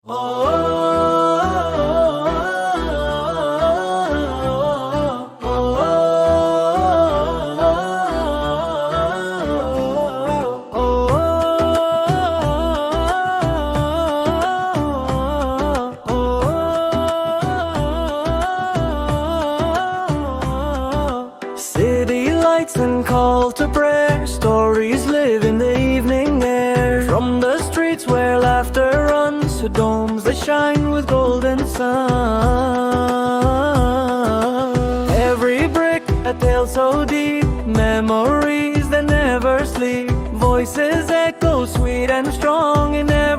City lights and call to prayer, stories live in the evening air. From the streets where laughter runs to domes that shine with golden sun. Every brick a tale so deep, memories that never sleep. Voices echo sweet and strong in every